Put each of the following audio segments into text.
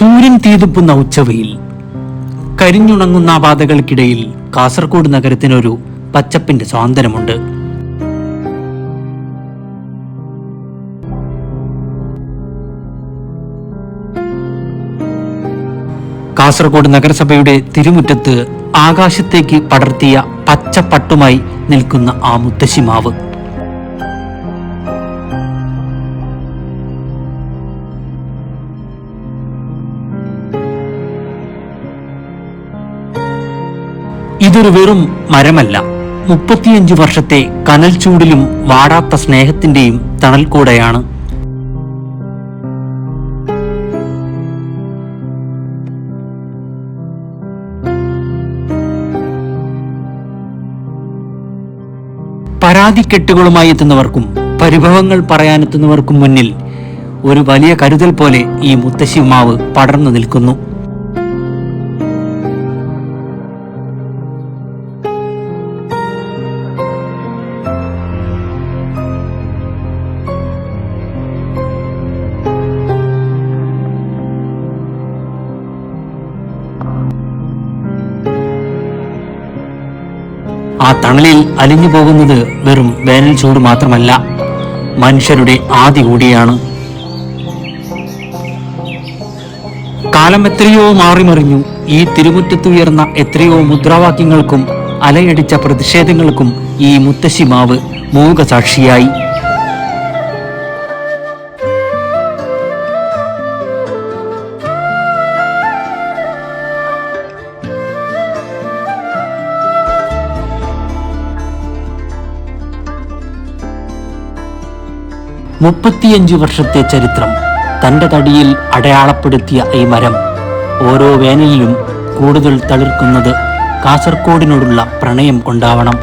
സൂര്യൻ തീതുപ്പുന്ന ഉച്ചവെയിൽ, കരിഞ്ഞുണങ്ങുന്ന പാതകൾക്കിടയിൽ കാസർഗോഡ് നഗരത്തിനൊരു പച്ചപ്പിന്റെ സ്വാതന്ത്ര്യമുണ്ട്. കാസർഗോഡ് നഗരസഭയുടെ തിരുമുറ്റത്ത് ആകാശത്തേക്ക് പടർത്തിയ പച്ചപ്പട്ടുമായി നിൽക്കുന്ന ആ മുത്തശ്ശിമാവ്. ഇതൊരു വെറും മരമല്ല, 35 വർഷത്തെ കനൽ ചൂടിലും വാടാത്ത സ്നേഹത്തിന്റെയും തണൽ കൂടെയാണ്. പരാതിക്കെട്ടുകളുമായി എത്തുന്നവർക്കും പരിഭവങ്ങൾ പറയാനെത്തുന്നവർക്കും മുന്നിൽ ഒരു വലിയ കരുതൽ പോലെ ഈ മുത്തശ്ശിമാവ് പടർന്നു നിൽക്കുന്നു. ആ തണലിൽ അലിഞ്ഞു പോകുന്നത് വെറും വേനൽ ചൂട് മാത്രമല്ല, മനുഷ്യരുടെ ആദി കൂടിയാണ്. കാലം എത്രയോ മാറിമറിഞ്ഞു. ഈ തിരുമുറ്റത്തുയർന്ന എത്രയോ മുദ്രാവാക്യങ്ങൾക്കും അലയടിച്ച പ്രതിഷേധങ്ങൾക്കും ഈ മുത്തശ്ശിമാവ് മൂകസാക്ഷിയായി. മുപ്പത്തിയഞ്ചു വർഷത്തെ ചരിത്രം തന്റെ തടിയിൽ അടയാളപ്പെടുത്തിയ ഈ മരം ഓരോ വേനലിലും കൂടുതൽ തളിർക്കുന്നത് കാസർഗോഡിനോടുള്ള പ്രണയം കൊണ്ടാവണം.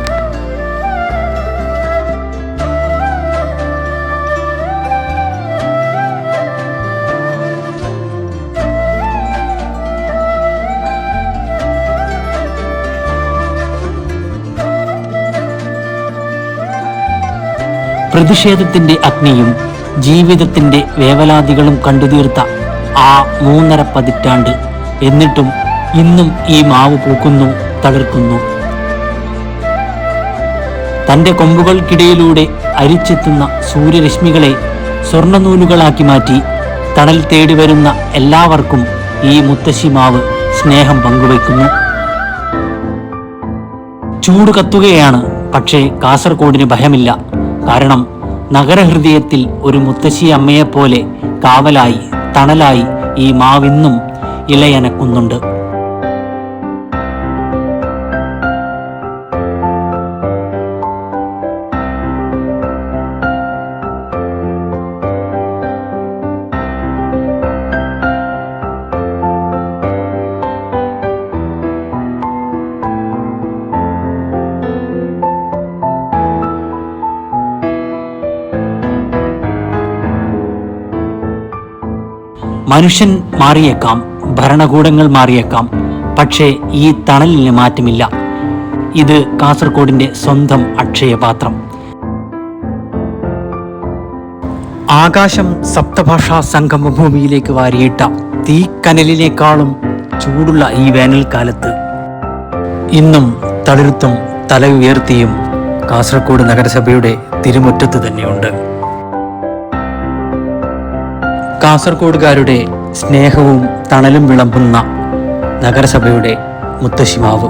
പ്രതിഷേധത്തിന്റെ അഗ്നിയും ജീവിതത്തിന്റെ വേവലാതികളും കണ്ടുതീർത്ത ആ 3.5 പതിറ്റാണ്ട്, എന്നിട്ടും ഇന്നും ഈ മാവ് പൂക്കുന്നു, തളിർക്കുന്നു. തന്റെ കൊമ്പുകൾക്കിടയിലൂടെ അരിച്ചെത്തുന്ന സൂര്യരശ്മികളെ സ്വർണ്ണനൂലുകളാക്കി മാറ്റി തണൽ തേടി വരുന്ന എല്ലാവർക്കും ഈ മുത്തശ്ശിമാവ് സ്നേഹം പങ്കുവയ്ക്കുന്നു. ചൂട് കത്തുകയാണ്, പക്ഷേ കാസർഗോഡിന് ഭയമില്ല. കാരണം നഗരഹൃദയത്തിൽ ഒരു മുത്തശ്ശി അമ്മയെപ്പോലെ കാവലായി, തണലായി ഈ മാവിന്നും ഇലയനക്കുന്നുണ്ട്. മനുഷ്യൻ മാറിയേക്കാം, ഭരണകൂടങ്ങൾ മാറിയേക്കാം, പക്ഷേ ഈ തണലിന് മാറ്റമില്ല. ഇത് കാസർഗോഡിന്റെ സ്വന്തം അക്ഷയപാത്രം. ആകാശം സപ്തഭാഷാ സംഗമഭൂമിയിലേക്ക് വാരിയിട്ട തീക്കനലിനേക്കാളും ചൂടുള്ള ഈ വേനൽക്കാലത്ത് ഇന്നും തളിർത്തും തല ഉയർത്തിയും കാസർഗോഡ് നഗരസഭയുടെ തിരുമുറ്റത്ത് തന്നെയുണ്ട്. കാസർഗോഡുകാരുടെ സ്നേഹവും തണലും വിളമ്പുന്ന നഗരസഭയുടെ മുത്തശ്ശിമാവ്.